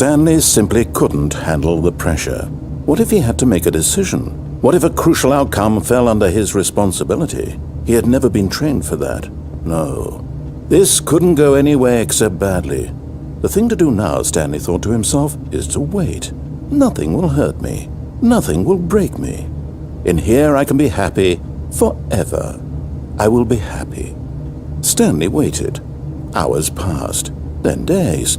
Stanley simply couldn't handle the pressure. What if he had to make a decision? What if a crucial outcome fell under his responsibility? He had never been trained for that. No. This couldn't go any way except badly. The thing to do now, Stanley thought to himself, is to wait. Nothing will hurt me. Nothing will break me. In here I can be happy forever. I will be happy. Stanley waited. Hours passed, then days.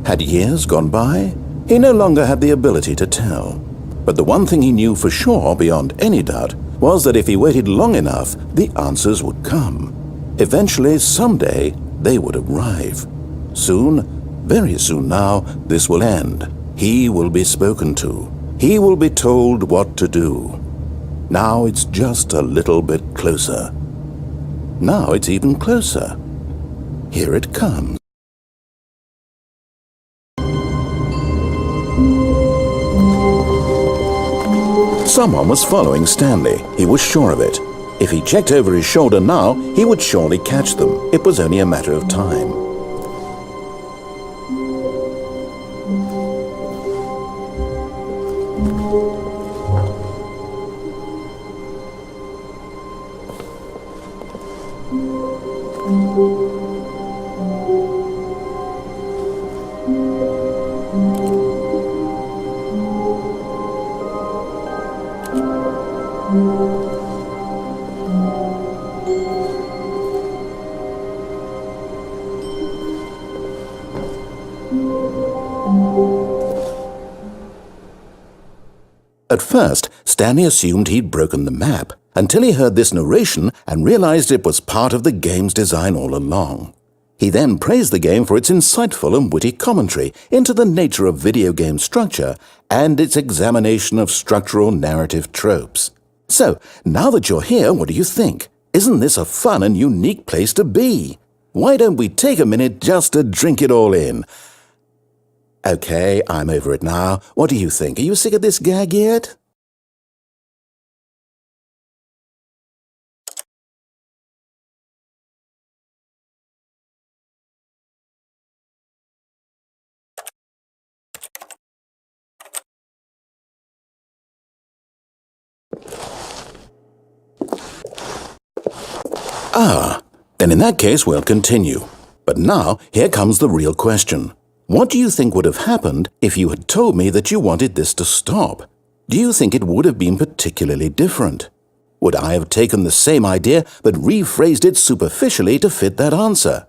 Had years gone by? He no longer had the ability to tell. But the one thing he knew for sure, beyond any doubt, was that if he waited long enough, the answers would come. Eventually, someday, they would arrive. Soon, very soon now, this will end. He will be spoken to. He will be told what to do. Now it's just a little bit closer. Now it's even closer. Here it comes. Someone was following Stanley. He was sure of it. If he checked over his shoulder now, he would surely catch them. It was only a matter of time. At first, Stanley assumed he'd broken the map, until he heard this narration and realized it was part of the game's design all along. He then praised the game for its insightful and witty commentary into the nature of video game structure and its examination of structural narrative tropes. So, now that you're here, what do you think? Isn't this a fun and unique place to be? Why don't we take a minute just to drink it all in? Okay, I'm over it now. What do you think? Are you sick of this gag yet? Then in that case we'll continue. But now, here comes the real question. What do you think would have happened if you had told me that you wanted this to stop? Do you think it would have been particularly different? Would I have taken the same idea but rephrased it superficially to fit that answer?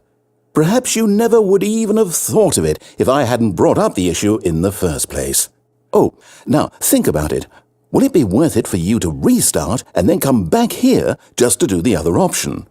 Perhaps you never would even have thought of it if I hadn't brought up the issue in the first place. Oh, now think about it. Will it be worth it for you to restart and then come back here just to do the other option?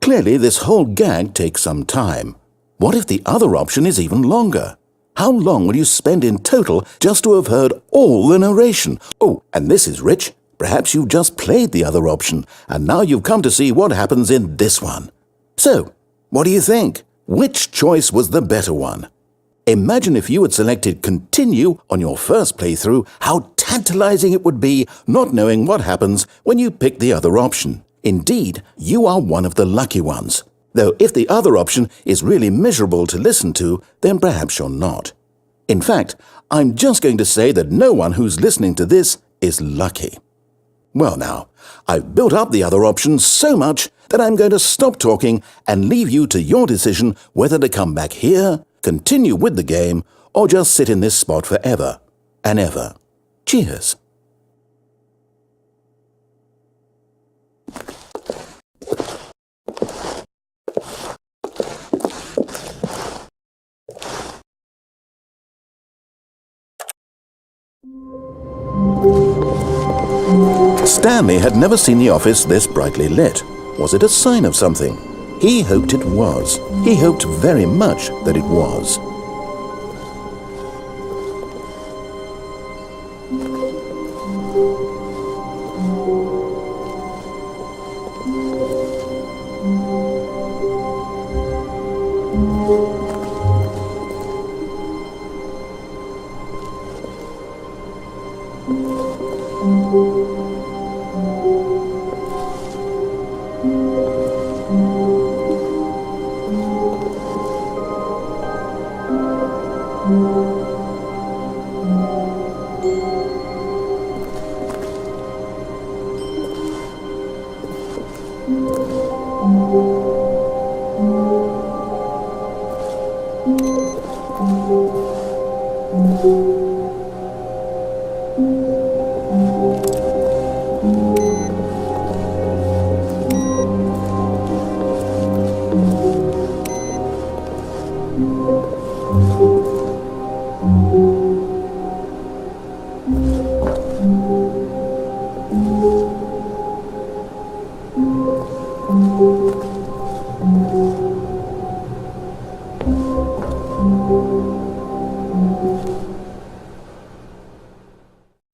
Clearly, this whole gag takes some time. What if the other option is even longer? How long will you spend in total just to have heard all the narration? Oh, and this is rich. Perhaps you've just played the other option, and now you've come to see what happens in this one. So, what do you think? Which choice was the better one? Imagine if you had selected Continue on your first playthrough, how tantalizing it would be not knowing what happens when you pick the other option. Indeed, you are one of the lucky ones. Though if the other option is really miserable to listen to, then perhaps you're not. In fact, I'm just going to say that no one who's listening to this is lucky. Well now, I've built up the other option so much that I'm going to stop talking and leave you to your decision whether to come back here, continue with the game, or just sit in this spot forever and ever. Cheers. Stanley had never seen the office this brightly lit. Was it a sign of something? He hoped it was. He hoped very much that it was.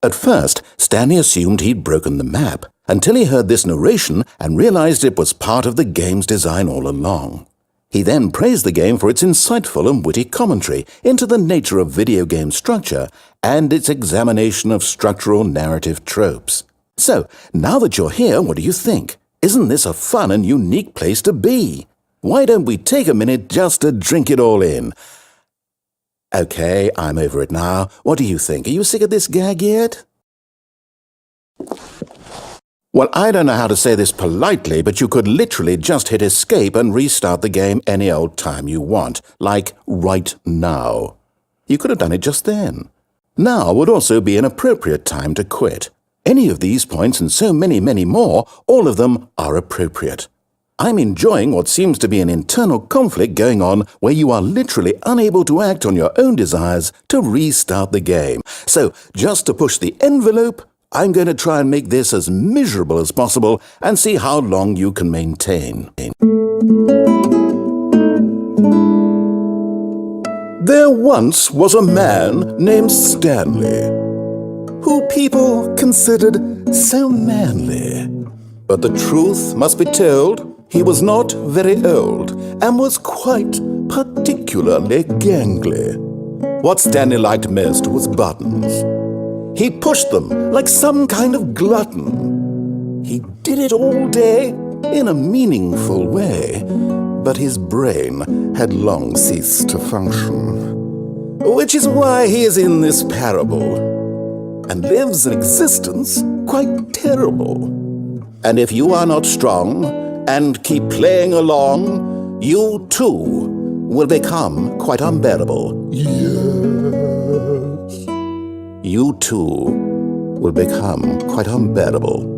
At first, Stanley assumed he'd broken the map, until he heard this narration and realized it was part of the game's design all along. He then praised the game for its insightful and witty commentary into the nature of video game structure and its examination of structural narrative tropes. So, now that you're here, what do you think? Isn't this a fun and unique place to be? Why don't we take a minute just to drink it all in? Okay, I'm over it now. What do you think? Are you sick of this gag yet? Well, I don't know how to say this politely, but you could literally just hit escape and restart the game any old time you want, like right now. You could have done it just then. Now would also be an appropriate time to quit. Any of these points and so many, many more, all of them are appropriate. I'm enjoying what seems to be an internal conflict going on where you are literally unable to act on your own desires to restart the game. So, just to push the envelope, I'm going to try and make this as miserable as possible and see how long you can maintain. There once was a man named Stanley, who people considered so manly. But the truth must be told, he was not very old and was quite particularly gangly. What Stanley liked most was buttons. He pushed them like some kind of glutton. He did it all day in a meaningful way, but his brain had long ceased to function. Which is why he is in this parable, and lives an existence quite terrible. And if you are not strong and keep playing along, you too will become quite unbearable. Yes. You too will become quite unbearable.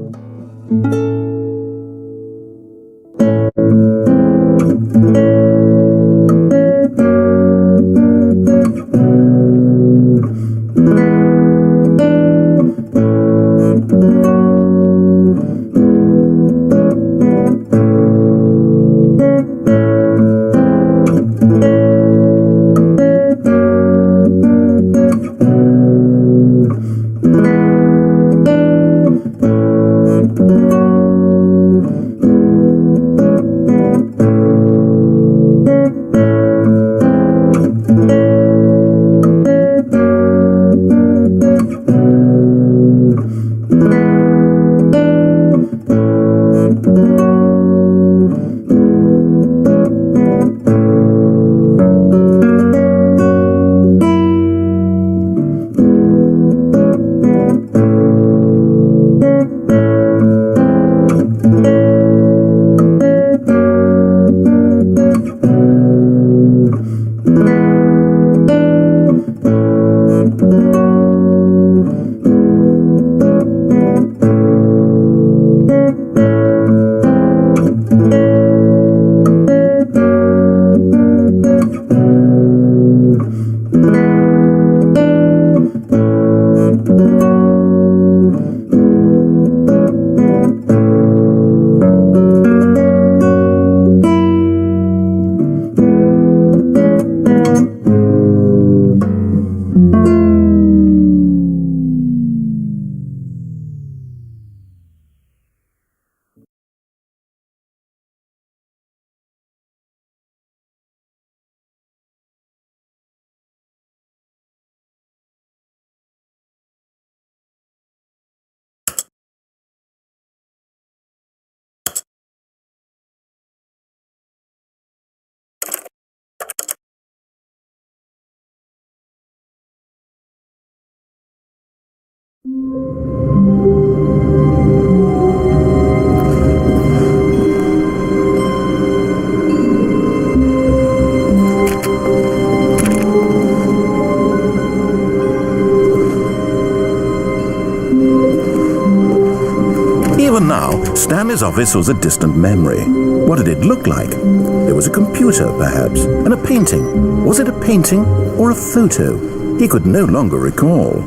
Even now, Stanley's office was a distant memory. What did it look like? There was a computer, perhaps, and a painting. Was it a painting or a photo? He could no longer recall.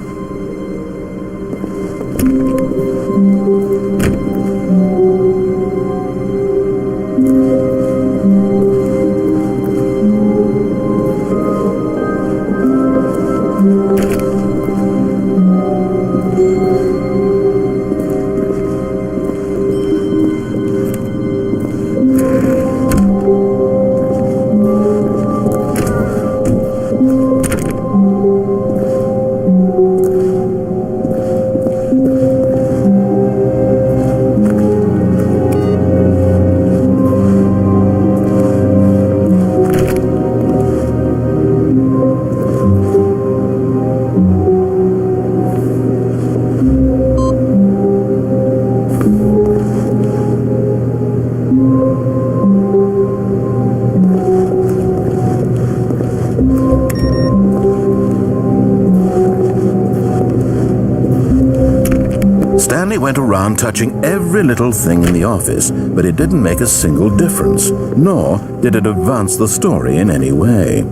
Stanley went around touching every little thing in the office, but it didn't make a single difference, nor did it advance the story in any way.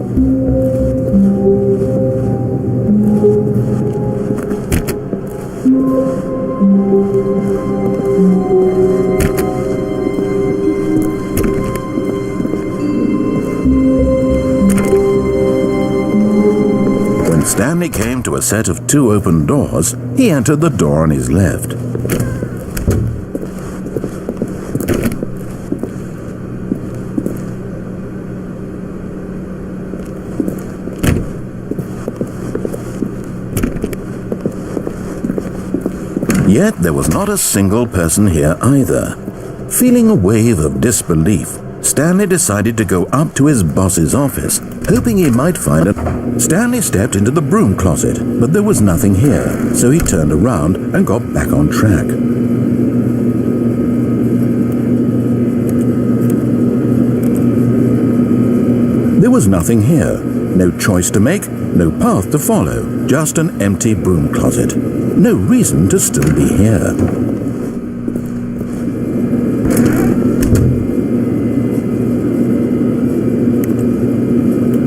Stanley came to a set of 2 open doors. He entered the door on his left. Yet there was not a single person here either. Feeling a wave of disbelief, Stanley decided to go up to his boss's office, hoping he might find it. Stanley stepped into the broom closet, but there was nothing here, so he turned around and got back on track. There was nothing here, no choice to make, no path to follow, just an empty broom closet. No reason to still be here.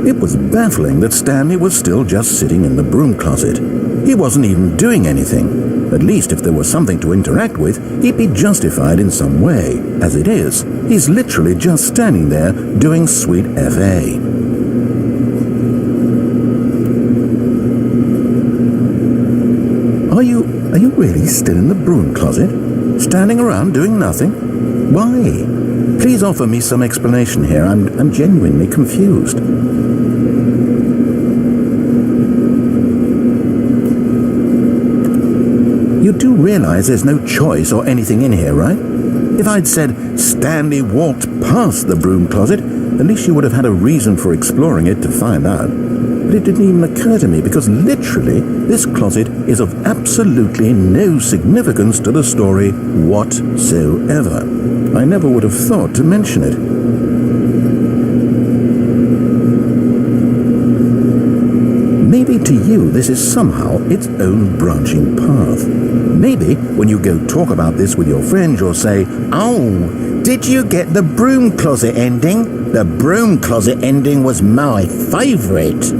It was baffling that Stanley was still just sitting in the broom closet. He wasn't even doing anything. At least if there was something to interact with, he'd be justified in some way. As it is, he's literally just standing there doing sweet FA. Are you really still in the broom closet? Standing around doing nothing? Why? Please offer me some explanation here. I'm genuinely confused. You do realize there's no choice or anything in here, right? If I'd said Stanley walked past the broom closet, at least you would have had a reason for exploring it to find out. But it didn't even occur to me because literally this closet is of absolutely no significance to the story whatsoever. I never would have thought to mention it. Maybe to you this is somehow its own branching path. Maybe when you go talk about this with your friends you'll say, "Oh, did you get the broom closet ending? The broom closet ending was my favourite."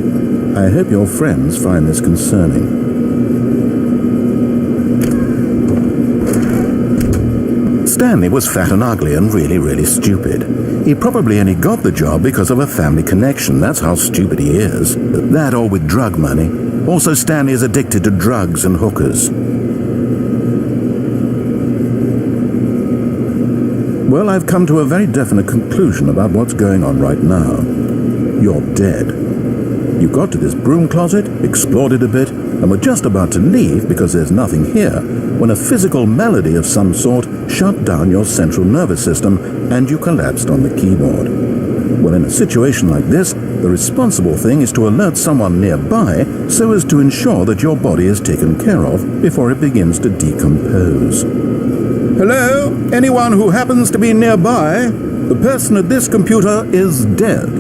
I hope your friends find this concerning. Stanley was fat and ugly and really stupid. He probably only got the job because of a family connection. That's how stupid he is. That or with drug money. Also, Stanley is addicted to drugs and hookers. Well, I've come to a very definite conclusion about what's going on right now. You're dead. You got to this broom closet, explored it a bit, and were just about to leave because there's nothing here, when a physical malady of some sort shut down your central nervous system and you collapsed on the keyboard. Well, in a situation like this, the responsible thing is to alert someone nearby so as to ensure that your body is taken care of before it begins to decompose. Hello? Anyone who happens to be nearby? The person at this computer is dead.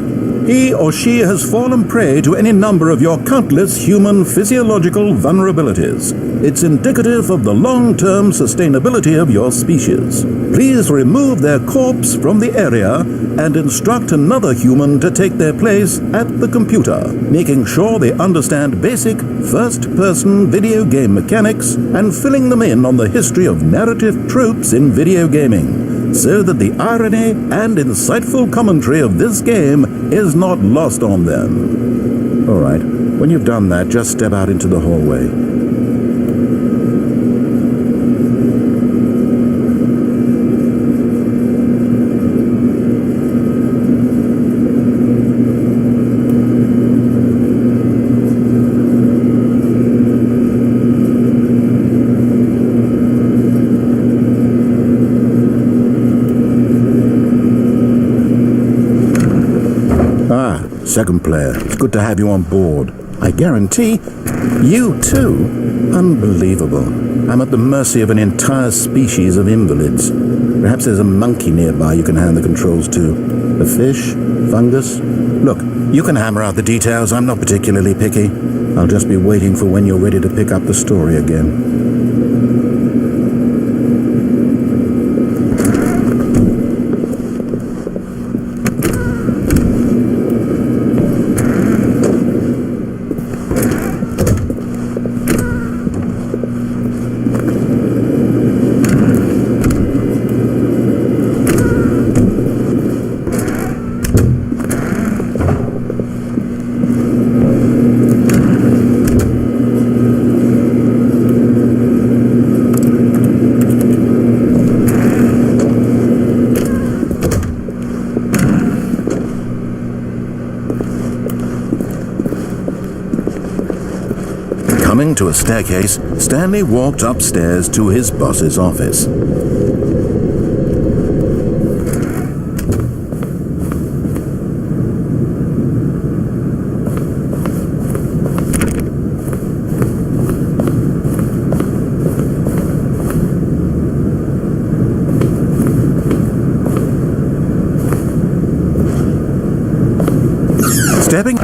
He or she has fallen prey to any number of your countless human physiological vulnerabilities. It's indicative of the long-term sustainability of your species. Please remove their corpse from the area and instruct another human to take their place at the computer, making sure they understand basic first-person video game mechanics and filling them in on the history of narrative tropes in video gaming, so that the irony and insightful commentary of this game is not lost on them. All right, when you've done that, just step out into the hallway. Second player, it's good to have you on board. I guarantee you too. Unbelievable. I'm at the mercy of an entire species of invalids. Perhaps there's a monkey nearby you can hand the controls to. A fish? Fungus? Look, you can hammer out the details. I'm not particularly picky. I'll just be waiting for when you're ready to pick up the story again. Coming to a staircase, Stanley walked upstairs to his boss's office. Stepping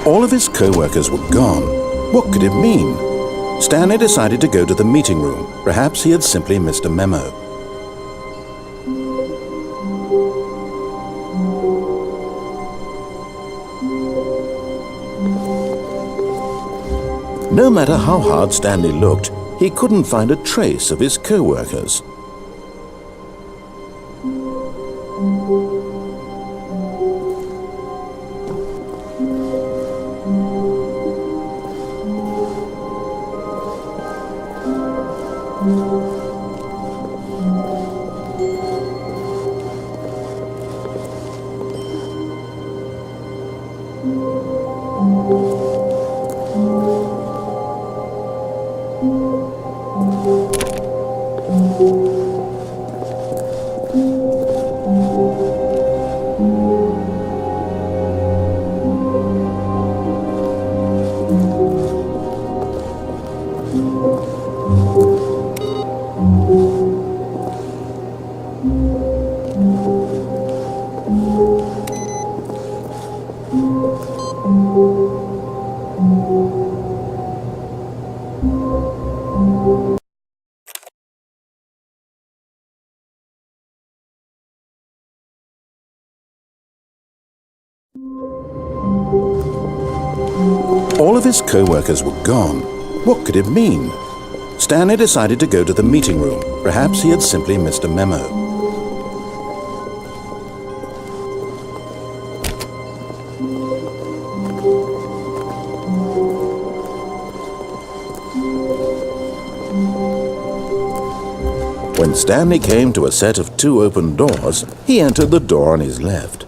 All of his co-workers were gone. What could it mean? Stanley decided to go to the meeting room. Perhaps he had simply missed a memo. No matter how hard Stanley looked, he couldn't find a trace of his co-workers. All of his co-workers were gone. What could it mean? Stanley decided to go to the meeting room. Perhaps he had simply missed a memo. When Stanley came to a set of 2 open doors, he entered the door on his left.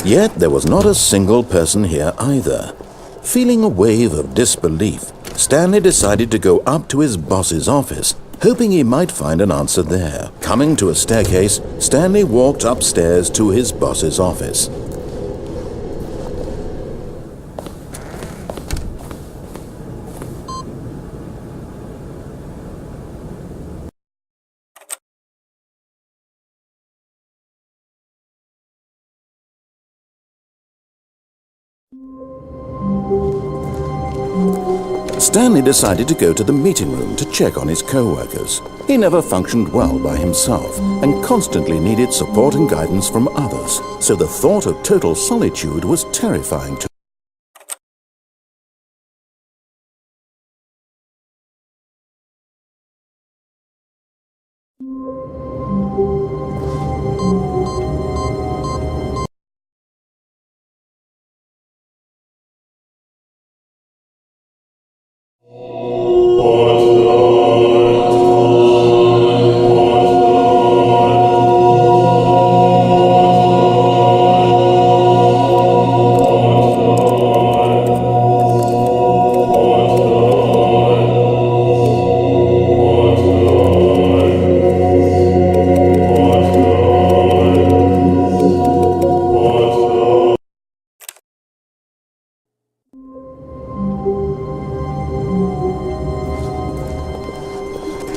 Yet there was not a single person here either. Feeling a wave of disbelief, Stanley decided to go up to his boss's office, hoping he might find an answer there. Coming to a staircase, Stanley walked upstairs to his boss's office. Stanley decided to go to the meeting room to check on his co-workers. He never functioned well by himself and constantly needed support and guidance from others, so the thought of total solitude was terrifying to him.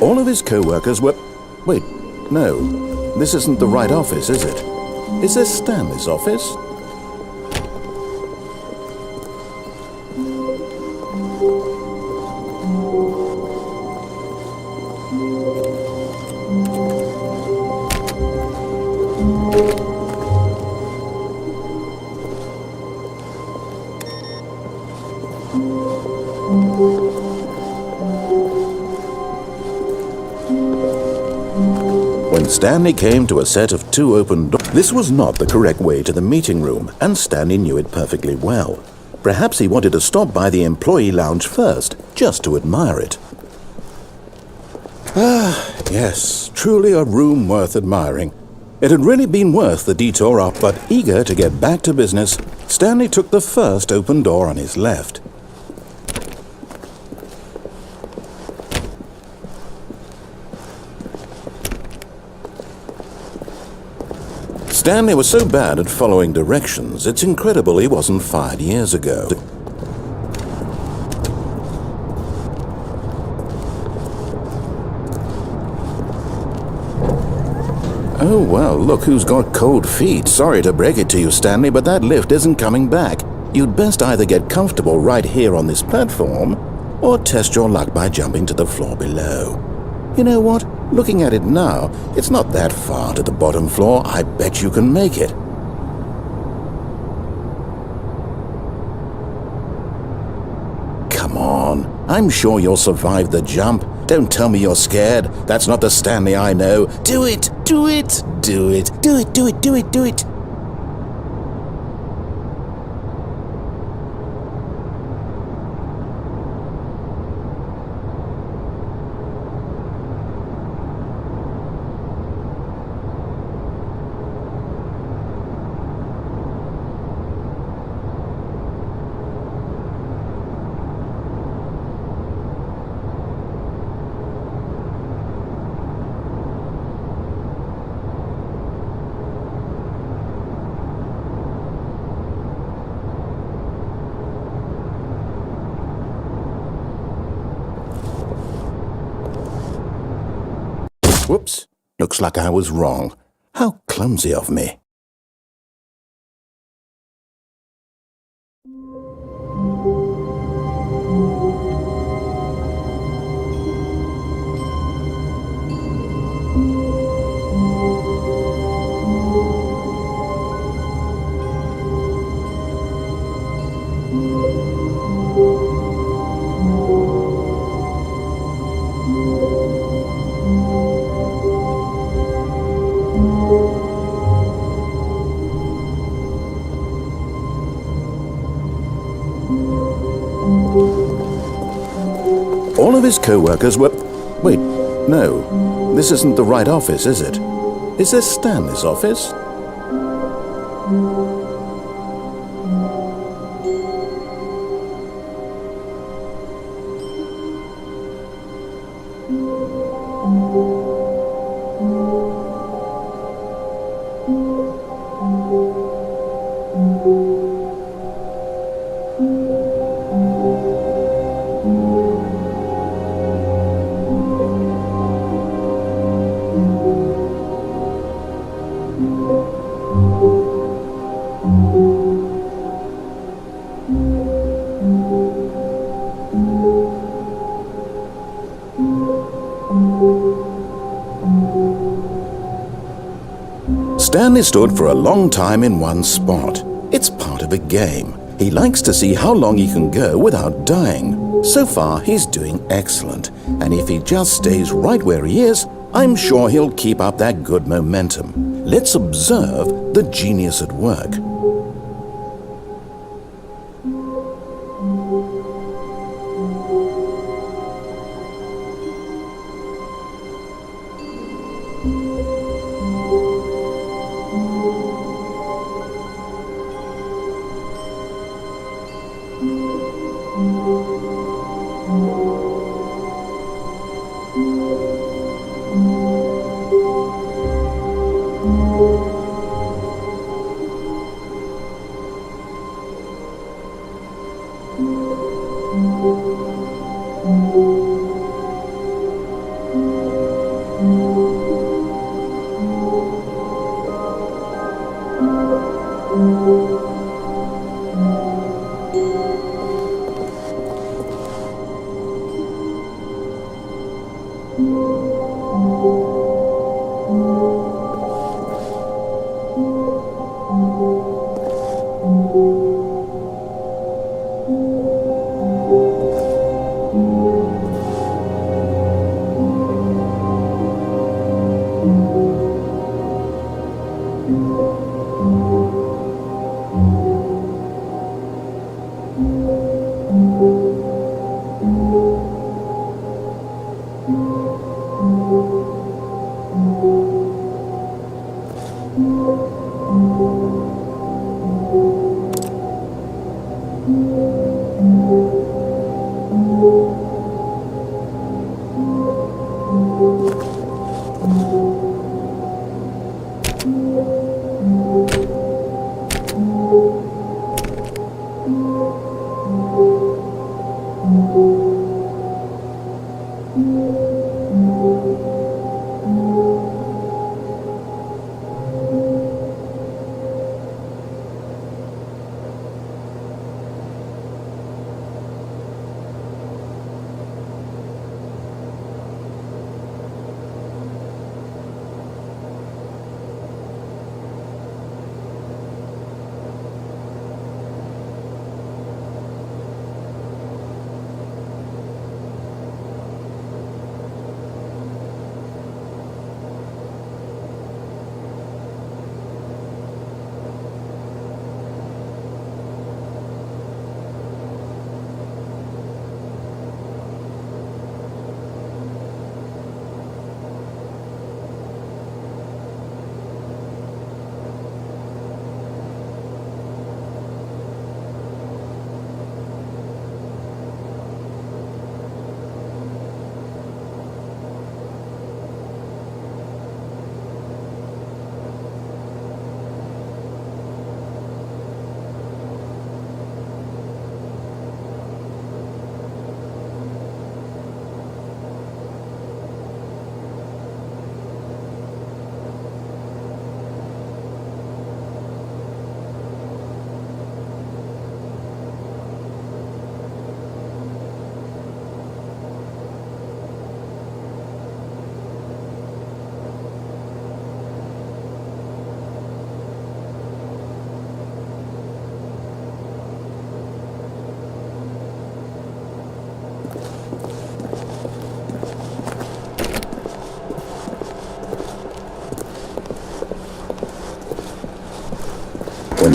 All of his co-workers were... Wait, no. This isn't the right office, is it? Is this Stanley's office? When Stanley came to a set of 2 open doors, this was not the correct way to the meeting room, and Stanley knew it perfectly well. Perhaps he wanted to stop by the employee lounge first, just to admire it. Ah, yes, truly a room worth admiring. It had really been worth the detour up, but eager to get back to business, Stanley took the first open door on his left. Stanley was so bad at following directions, it's incredible he wasn't fired years ago. Oh, well, look who's got cold feet. Sorry to break it to you, Stanley, but that lift isn't coming back. You'd best either get comfortable right here on this platform, or test your luck by jumping to the floor below. You know what? Looking at it now, it's not that far to the bottom floor. I bet you can make it. Come on. I'm sure you'll survive the jump. Don't tell me you're scared. That's not the Stanley I know. Do it! Do it! Do it! Do it! Do it! Do it! Do it! Whoops. Looks like I was wrong. How clumsy of me. All of his co-workers were... Wait, no. This isn't the right office, is it? Is this Stanley's office? Stanley stood for a long time in one spot. It's part of a game. He likes to see how long he can go without dying. So far, he's doing excellent. And if he just stays right where he is, I'm sure he'll keep up that good momentum. Let's observe the genius at work.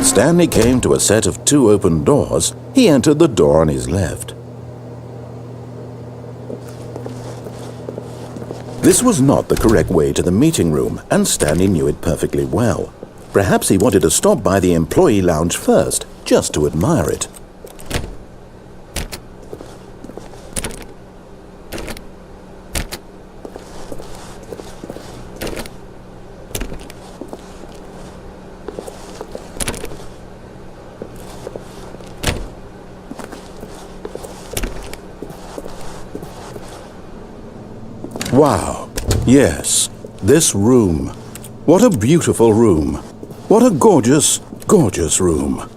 When Stanley came to a set of 2 open doors, he entered the door on his left. This was not the correct way to the meeting room, and Stanley knew it perfectly well. Perhaps he wanted to stop by the employee lounge first, just to admire it. Wow, yes, this room. What a beautiful room. What a gorgeous, gorgeous room.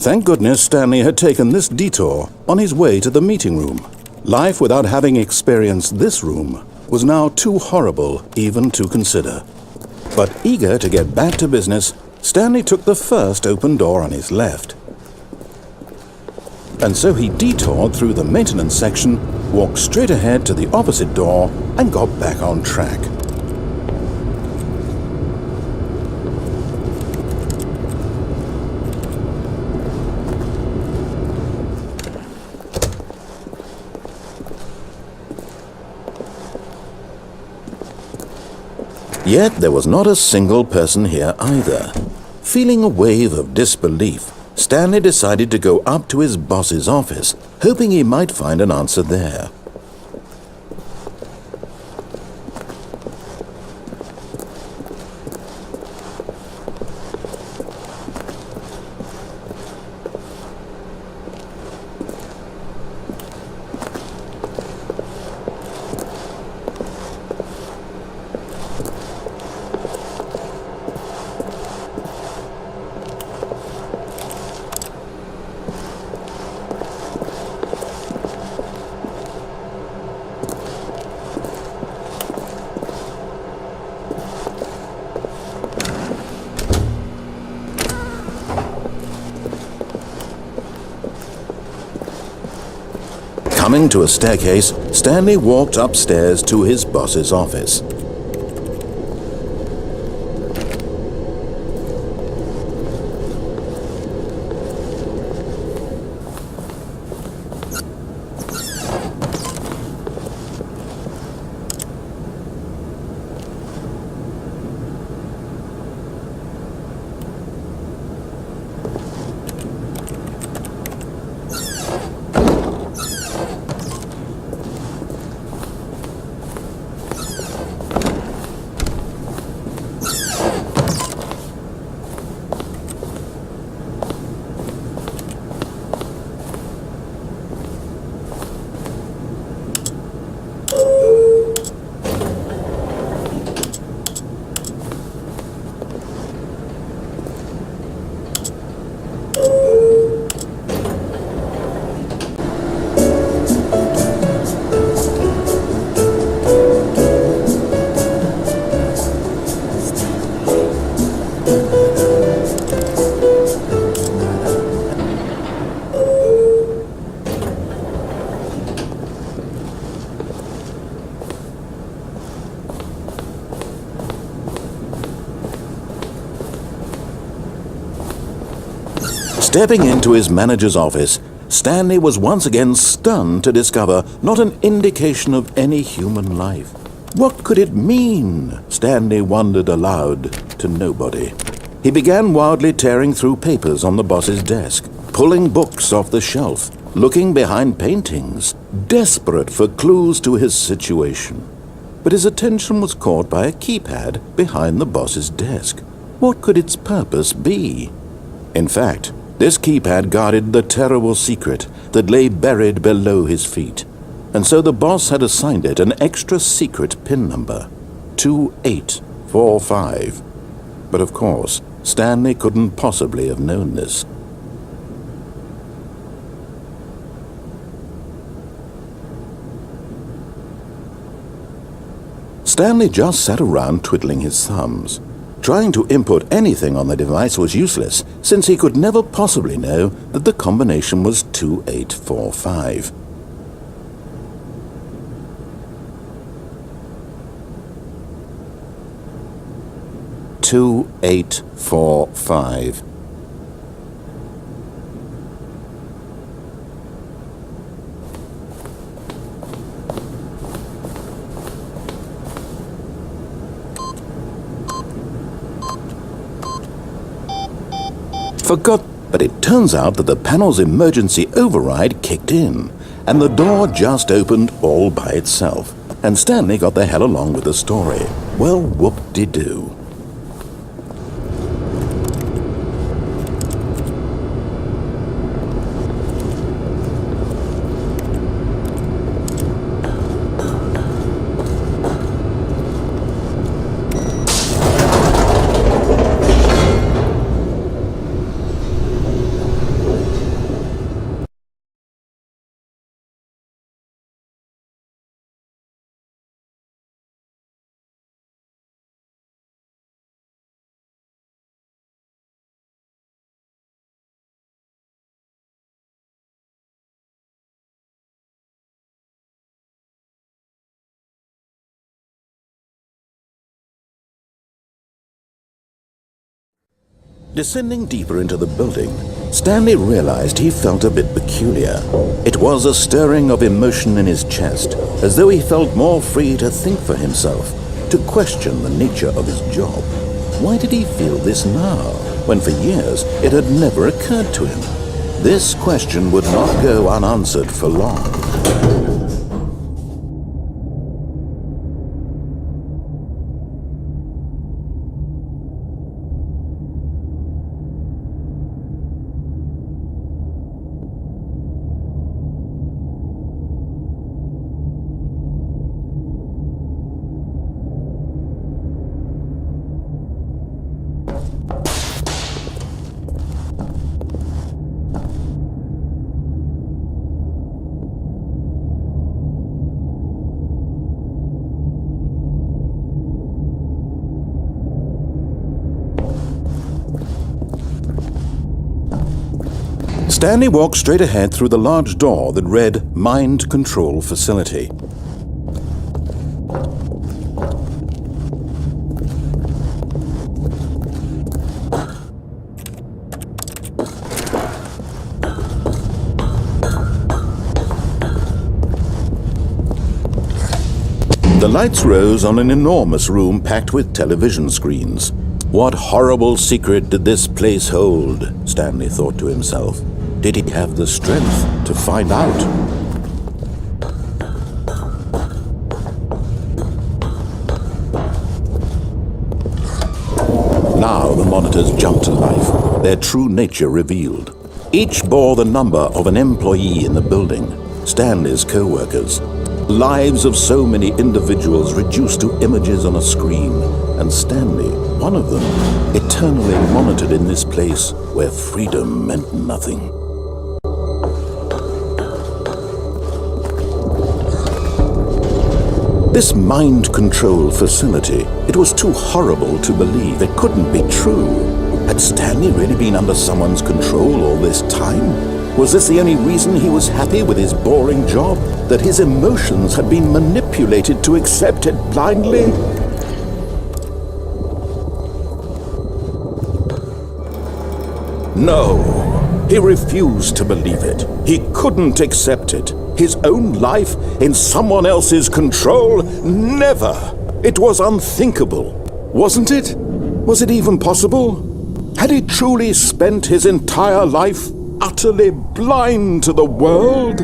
Thank goodness Stanley had taken this detour on his way to the meeting room. Life without having experienced this room was now too horrible even to consider. But eager to get back to business, Stanley took the first open door on his left. And so he detoured through the maintenance section, walked straight ahead to the opposite door, and got back on track. Yet there was not a single person here either. Feeling a wave of disbelief, Stanley decided to go up to his boss's office, hoping he might find an answer there. Coming to a staircase, Stanley walked upstairs to his boss's office. Stepping into his manager's office, Stanley was once again stunned to discover not an indication of any human life. What could it mean? Stanley wondered aloud to nobody. He began wildly tearing through papers on the boss's desk, pulling books off the shelf, looking behind paintings, desperate for clues to his situation. But his attention was caught by a keypad behind the boss's desk. What could its purpose be? In fact, this keypad guarded the terrible secret that lay buried below his feet, and so the boss had assigned it an extra secret PIN number, 2845. But of course, Stanley couldn't possibly have known this. Stanley just sat around twiddling his thumbs. Trying to input anything on the device was useless, since he could never possibly know that the combination was 2845. "2845. forgot. But it turns out that the panel's emergency override kicked in, and the door just opened all by itself. And Stanley got the hell along with the story. Well, whoop-de-doo. Descending deeper into the building, Stanley realized he felt a bit peculiar. It was a stirring of emotion in his chest, as though he felt more free to think for himself, to question the nature of his job. Why did he feel this now, when for years it had never occurred to him? This question would not go unanswered for long. Stanley walked straight ahead through the large door that read Mind Control Facility. The lights rose on an enormous room packed with television screens. What horrible secret did this place hold? Stanley thought to himself. Did he have the strength to find out? Now the monitors jumped to life, their true nature revealed. Each bore the number of an employee in the building, Stanley's co-workers. Lives of so many individuals reduced to images on a screen, and Stanley, one of them, eternally monitored in this place where freedom meant nothing. This mind control facility, it was too horrible to believe. It couldn't be true. Had Stanley really been under someone's control all this time? Was this the only reason he was happy with his boring job? That his emotions had been manipulated to accept it blindly? No, he refused to believe it. He couldn't accept it. His own life in someone else's control? Never! It was unthinkable. Wasn't it? Was it even possible? Had he truly spent his entire life utterly blind to the world?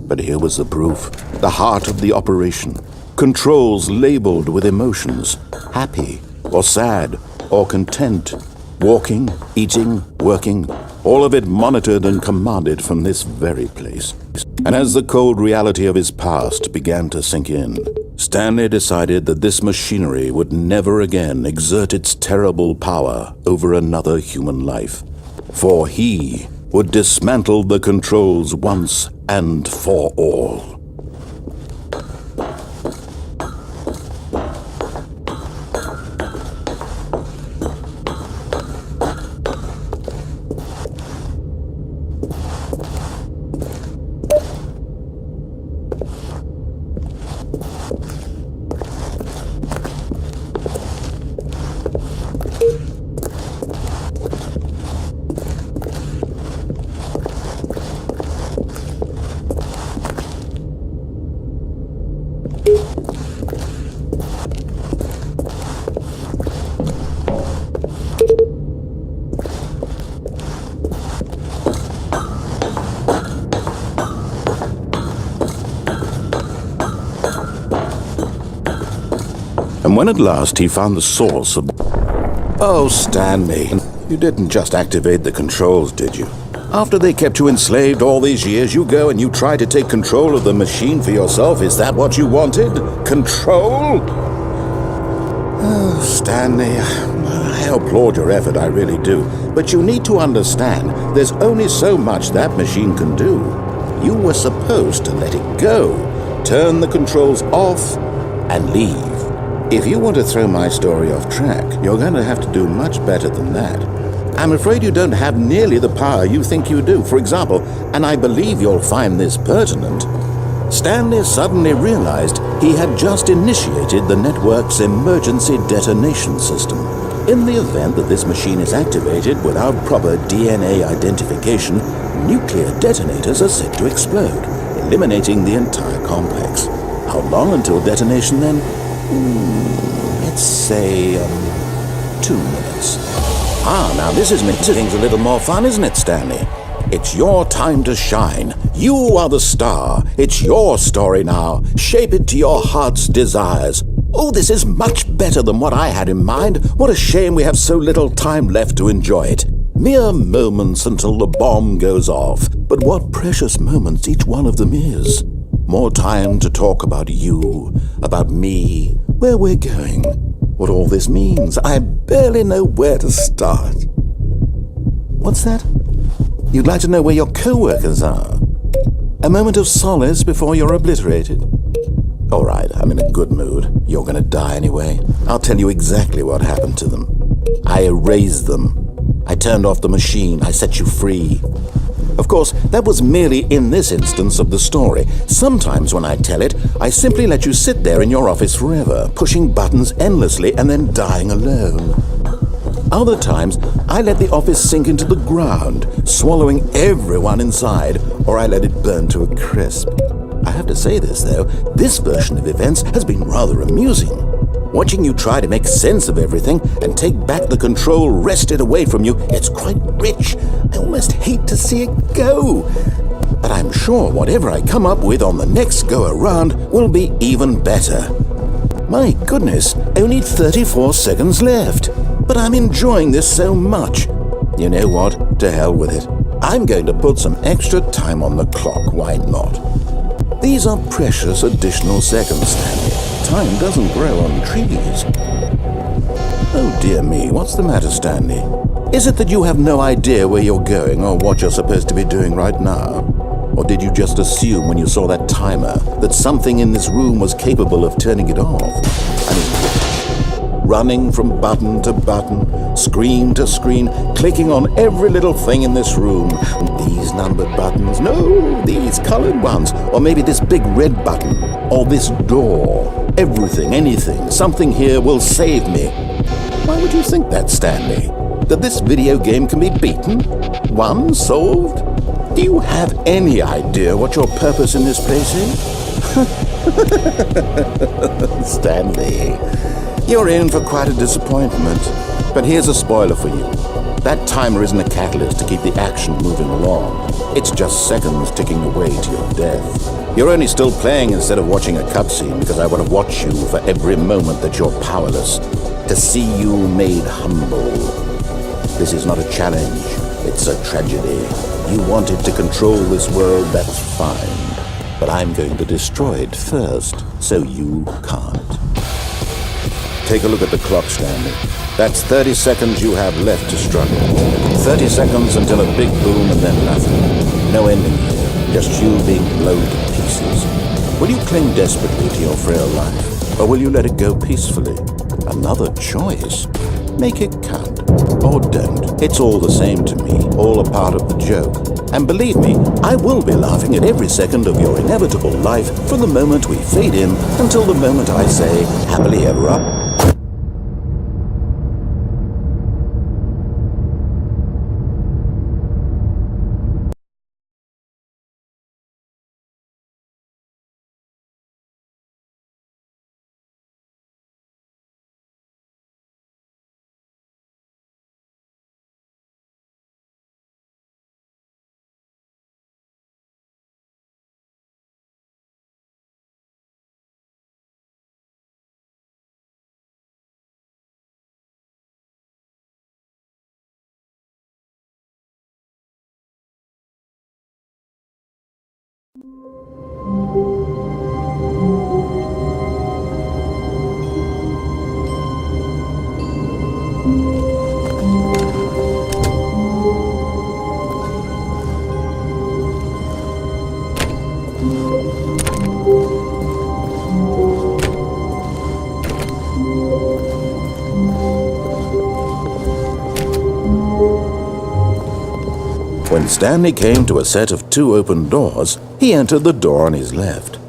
But here was the proof. The heart of the operation. Controls labeled with emotions. Happy, or sad, or content. Walking, eating, working, all of it monitored and commanded from this very place. And as the cold reality of his past began to sink in, Stanley decided that this machinery would never again exert its terrible power over another human life. For he would dismantle the controls once and for all. And when at last he found the source of... Oh, Stanley, you didn't just activate the controls, did you? After they kept you enslaved all these years, you go and you try to take control of the machine for yourself. Is that what you wanted? Control? Oh, Stanley, I applaud your effort, I really do. But you need to understand, there's only so much that machine can do. You were supposed to let it go, turn the controls off, and leave. If you want to throw my story off track, you're going to have to do much better than that. I'm afraid you don't have nearly the power you think you do. For example, and I believe you'll find this pertinent, Stanley suddenly realized he had just initiated the network's emergency detonation system. In the event that this machine is activated without proper DNA identification, nuclear detonators are set to explode, eliminating the entire complex. How long until detonation then? Let's say 2 minutes. Now this is making things a little more fun, isn't it, Stanley? It's your time to shine. You are the star. It's your story now. Shape it to your heart's desires. Oh, this is much better than what I had in mind. What a shame we have so little time left to enjoy it. Mere moments until the bomb goes off. But what precious moments each one of them is. More time to talk about you, about me, where we're going, what all this means. I barely know where to start. What's that? You'd like to know where your co-workers are? A moment of solace before you're obliterated? All right, I'm in a good mood. You're going to die anyway. I'll tell you exactly what happened to them. I erased them. I turned off the machine. I set you free. Of course, that was merely in this instance of the story. Sometimes when I tell it, I simply let you sit there in your office forever, pushing buttons endlessly and then dying alone. Other times, I let the office sink into the ground, swallowing everyone inside, or I let it burn to a crisp. I have to say this, though, this version of events has been rather amusing. Watching you try to make sense of everything and take back the control wrested away from you, it's quite rich. I almost hate to see it go. But I'm sure whatever I come up with on the next go-around will be even better. My goodness, only 34 seconds left. But I'm enjoying this so much. You know what? To hell with it. I'm going to put some extra time on the clock. Why not? These are precious additional seconds, Stanley. Time doesn't grow on trees. Oh dear me, what's the matter, Stanley? Is it that you have no idea where you're going or what you're supposed to be doing right now? Or did you just assume when you saw that timer that something in this room was capable of turning it off? I mean, running from button to button, screen to screen, clicking on every little thing in this room. These numbered buttons, no, these colored ones, or maybe this big red button, or this door. Everything, anything, something here will save me. Why would you think that, Stanley? That this video game can be beaten? Won? Solved? Do you have any idea what your purpose in this place is? Stanley, you're in for quite a disappointment. But here's a spoiler for you. That timer isn't a catalyst to keep the action moving along. It's just seconds ticking away to your death. You're only still playing instead of watching a cutscene because I want to watch you for every moment that you're powerless, to see you made humble. This is not a challenge, it's a tragedy. You wanted to control this world, that's fine. But I'm going to destroy it first, so you can't. Take a look at the clock, Stanley. That's 30 seconds you have left to struggle. 30 seconds until a big boom and then nothing. No ending here, just you being blown to pieces. Will you cling desperately to your frail life, or will you let it go peacefully? Another choice. Make it count, or don't. It's all the same to me, all a part of the joke. And believe me, I will be laughing at every second of your inevitable life from the moment we fade in until the moment I say, happily ever after. When Stanley came to a set of 2 open doors, he entered the door on his left.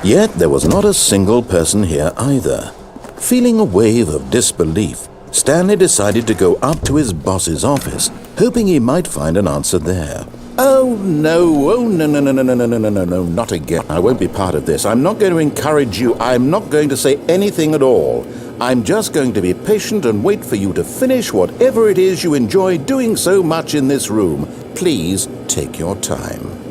Yet there was not a single person here either. Feeling a wave of disbelief, Stanley decided to go up to his boss's office, hoping he might find an answer there. Oh no, not again. I won't be part of this. I'm not going to encourage you. I'm not going to say anything at all. I'm just going to be patient and wait for you to finish whatever it is you enjoy doing so much in this room. Please take your time.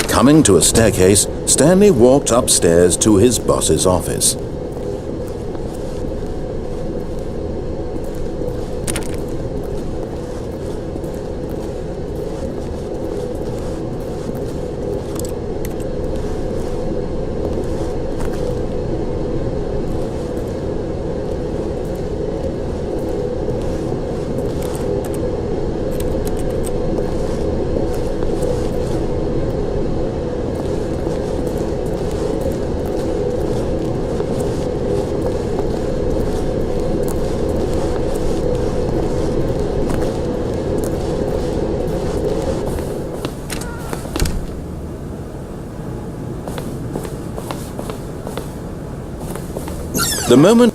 Coming to a staircase, Stanley walked upstairs to his boss's office. The moment